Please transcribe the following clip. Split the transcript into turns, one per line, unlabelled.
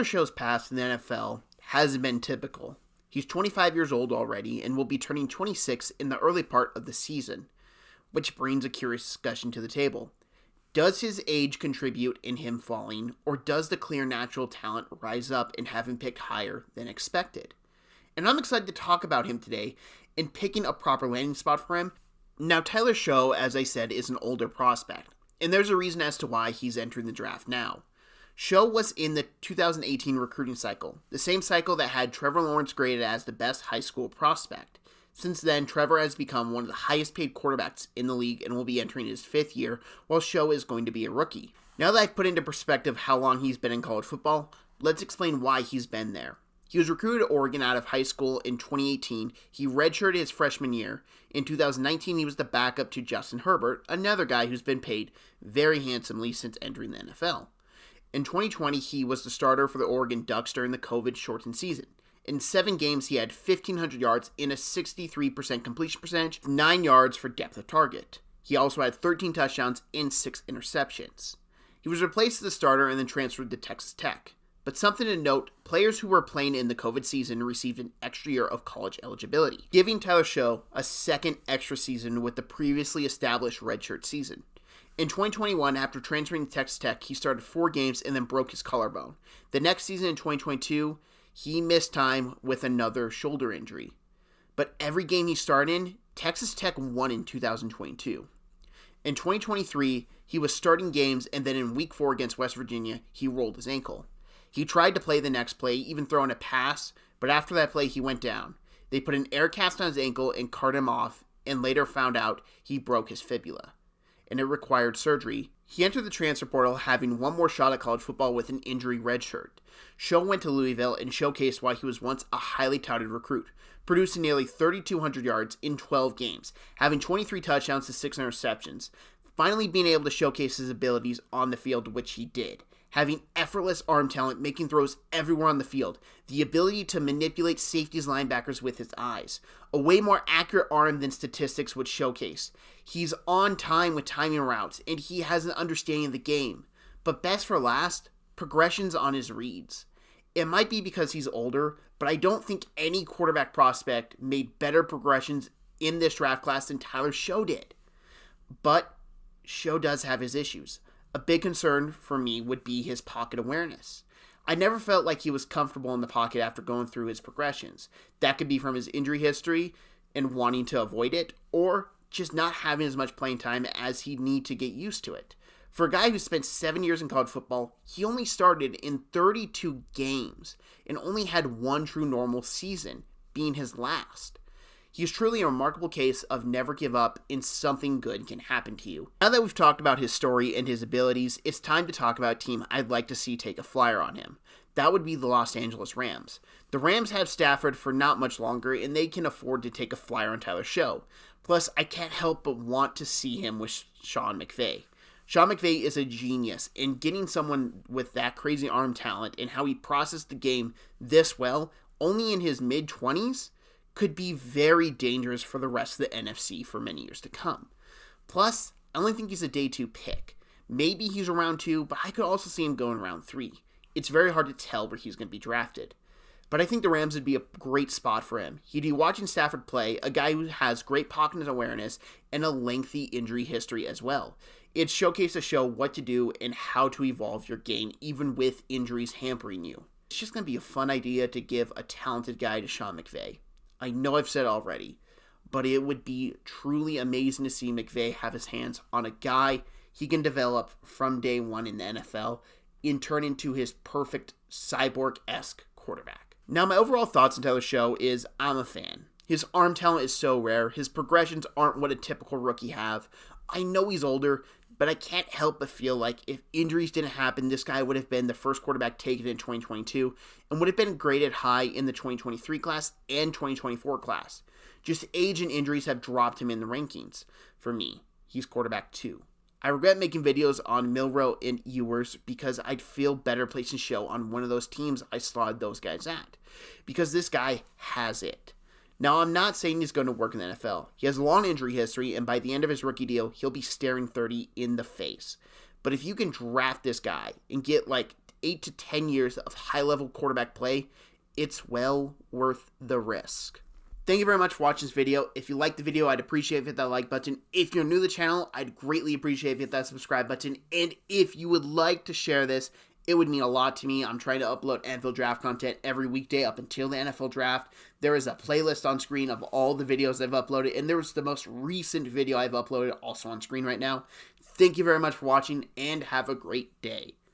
Tyler Shough's past in the NFL hasn't been typical. He's 25 years old already and will be turning 26 in the early part of the season, which brings a curious discussion to the table. Does his age contribute in him falling, or does the clear natural talent rise up and have him picked higher than expected? And I'm excited to talk about him today and picking a proper landing spot for him. Now, Tyler Shough, as I said, is an older prospect, and there's a reason as to why he's entering the draft now. Shough was in the 2018 recruiting cycle, the same cycle that had Trevor Lawrence graded as the best high school prospect. Since then, Trevor has become one of the highest paid quarterbacks in the league and will be entering his 5th year, while Shough is going to be a rookie. Now that I've put into perspective how long he's been in college football, let's explain why he's been there. He was recruited to Oregon out of high school in 2018. He redshirted his freshman year. In 2019, he was the backup to Justin Herbert, another guy who's been paid very handsomely since entering the NFL. In 2020, he was the starter for the Oregon Ducks during the COVID-shortened season. In 7 games, he had 1,500 yards in a 63% completion percentage, 9 yards for depth of target. He also had 13 touchdowns and 6 interceptions. He was replaced as the starter and then transferred to Texas Tech. But something to note, players who were playing in the COVID season received an extra year of college eligibility, giving Tyler Shough a second extra season with the previously established redshirt season. In 2021, after transferring to Texas Tech, he started 4 games and then broke his collarbone. The next season in 2022, he missed time with another shoulder injury. But every game he started in, Texas Tech won in 2022. In 2023, he was starting games, and then in Week 4 against West Virginia, he rolled his ankle. He tried to play the next play, even throwing a pass, but after that play, he went down. They put an air cast on his ankle and carted him off, and later found out he broke his fibula, and it required surgery. He entered the transfer portal having one more shot at college football with an injury redshirt. Shough went to Louisville and showcased why he was once a highly touted recruit, producing nearly 3,200 yards in 12 games, having 23 touchdowns to 6 interceptions, finally being able to showcase his abilities on the field, which he did. Having effortless arm talent, making throws everywhere on the field, the ability to manipulate safeties linebackers with his eyes, a way more accurate arm than statistics would showcase. He's on time with timing routes, and he has an understanding of the game. But best for last, progressions on his reads. It might be because he's older, but I don't think any quarterback prospect made better progressions in this draft class than Tyler Shough did. But Shough does have his issues. A big concern for me would be his pocket awareness. I never felt like he was comfortable in the pocket after going through his progressions. That could be from his injury history and wanting to avoid it, or just not having as much playing time as he'd need to get used to it. For a guy who spent 7 years in college football, he only started in 32 games and only had one true normal season, being his last. He is truly a remarkable case of never give up and something good can happen to you. Now that we've talked about his story and his abilities, it's time to talk about a team I'd like to see take a flyer on him. That would be the Los Angeles Rams. The Rams have Stafford for not much longer, and they can afford to take a flyer on Tyler Shough. Plus, I can't help but want to see him with Sean McVay. Sean McVay is a genius, and getting someone with that crazy arm talent and how he processed the game this well, only in his mid-20s, could be very dangerous for the rest of the NFC for many years to come. Plus, I only think he's a day 2 pick. Maybe he's a round 2, but I could also see him going round 3. It's very hard to tell where he's going to be drafted. But I think the Rams would be a great spot for him. He'd be watching Stafford play, a guy who has great pocket awareness and a lengthy injury history as well. It's showcase to show what to do and how to evolve your game, even with injuries hampering you. It's just going to be a fun idea to give a talented guy to Sean McVay. I know I've said already, but it would be truly amazing to see McVay have his hands on a guy he can develop from day 1 in the NFL and turn into his perfect cyborg-esque quarterback. Now, my overall thoughts on Tyler Shough is I'm a fan. His arm talent is so rare. His progressions aren't what a typical rookie have. I know he's older, but I can't help but feel like if injuries didn't happen, this guy would have been the first quarterback taken in 2022 and would have been graded high in the 2023 class and 2024 class. Just age and injuries have dropped him in the rankings. For me, he's quarterback 2. I regret making videos on Milroe and Ewers because I'd feel better placing Shough on one of those teams I slotted those guys at. Because this guy has it. Now, I'm not saying he's going to work in the NFL. He has a long injury history, and by the end of his rookie deal, he'll be staring 30 in the face. But if you can draft this guy and get like 8 to 10 years of high-level quarterback play, it's well worth the risk. Thank you very much for watching this video. If you liked the video, I'd appreciate if you hit that like button. If you're new to the channel, I'd greatly appreciate if you hit that subscribe button. And if you would like to share this, it would mean a lot to me. I'm trying to upload NFL draft content every weekday up until the NFL draft. There is a playlist on screen of all the videos I've uploaded, and there was the most recent video I've uploaded also on screen right now. Thank you very much for watching, and have a great day.